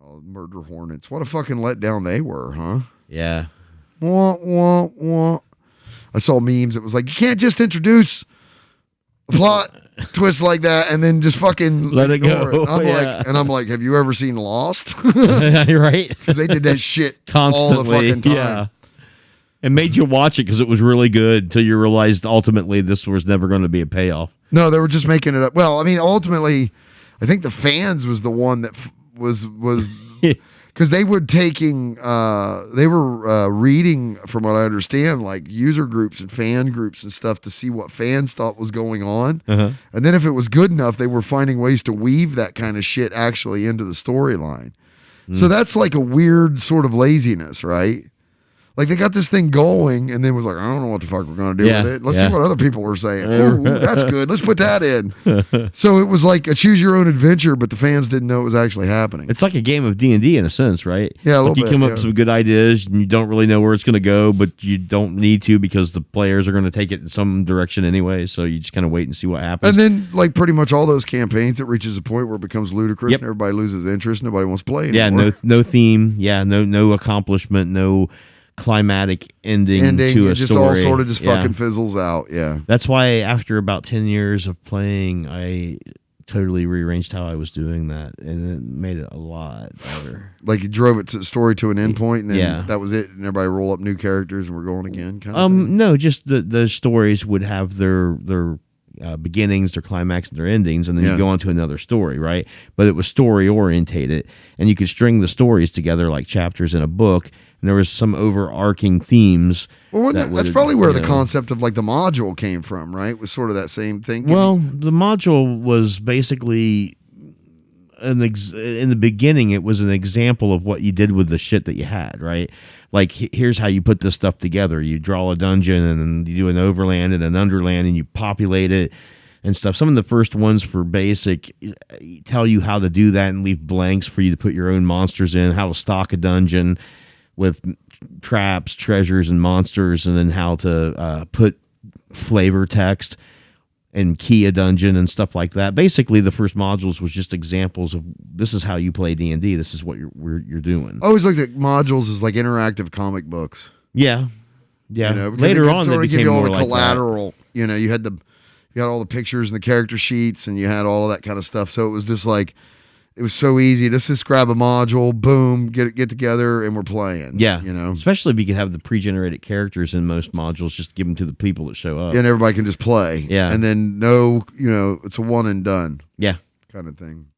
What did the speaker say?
Oh, Murder Hornets. What a fucking letdown they were, huh? Yeah. Wah, wah, wah. I saw memes. It was like, you can't just introduce a plot twist like that and then just fucking let it ignore go. It. I'm like, have you ever seen Lost? Right? Because they did that shit Constantly. all the fucking time. Yeah. It made you watch it because it was really good until you realized ultimately this was never going to be a payoff. No, they were just making it up. Well, I mean, ultimately, I think the fans was the one that was because they were reading, from what I understand, like user groups and fan groups and stuff to see what fans thought was going on. Uh-huh. And then if it was good enough, they were finding ways to weave that kind of shit actually into the storyline. So that's like a weird sort of laziness, right? Like they got this thing going and then was like, I don't know what the fuck we're going to do with it. Let's see what other people are saying. Ooh, that's good. Let's put that in. So it was like a choose your own adventure, but the fans didn't know it was actually happening. It's like a game of D&D in a sense, right? Yeah, a little like you bit, come up with some good ideas and you don't really know where it's going to go, but you don't need to because the players are going to take it in some direction anyway. So you just kind of wait and see what happens. And then like pretty much all those campaigns, it reaches a point where it becomes ludicrous and everybody loses interest. Nobody wants to play anymore. Yeah, no theme. Yeah, no accomplishment, no climatic ending to a it just story. all sort of just fucking fizzles out. Yeah, that's why after about 10 years of playing, I totally rearranged how I was doing that, and it made it a lot better. Like you drove it to the story to an end point, and then that was it, and everybody roll up new characters, and we're going again. Kind of thing? No, just the stories would have their beginnings, their climax, and their endings, and then you go on to another story, right? But it was story orientated, and you could string the stories together like chapters in a book. And there was some overarching themes. Well, that's probably where the concept of like the module came from, right? It was sort of that same thing. Well, the module was basically in the beginning. It was an example of what you did with the shit that you had, right? Like here's how you put this stuff together. You draw a dungeon, and then you do an overland and an underland, and you populate it and stuff. Some of the first ones for basic tell you how to do that and leave blanks for you to put your own monsters in, how to stock a dungeon with traps, treasures, and monsters, and then how to put flavor text and key a dungeon and stuff like that. Basically, the first modules was just examples of this is how you play D&D. This is what you're doing. I always looked at modules as like interactive comic books. Yeah. You know, later on, they became more like collateral. That. You know, you had all the pictures and the character sheets, and you had all of that kind of stuff. So it was just like. It was so easy. Let's just grab a module, boom, get together, and we're playing. Yeah, you know, especially if you could have the pre-generated characters in most modules, just give them to the people that show up, and everybody can just play. Yeah, and then it's a one and done. Yeah, kind of thing.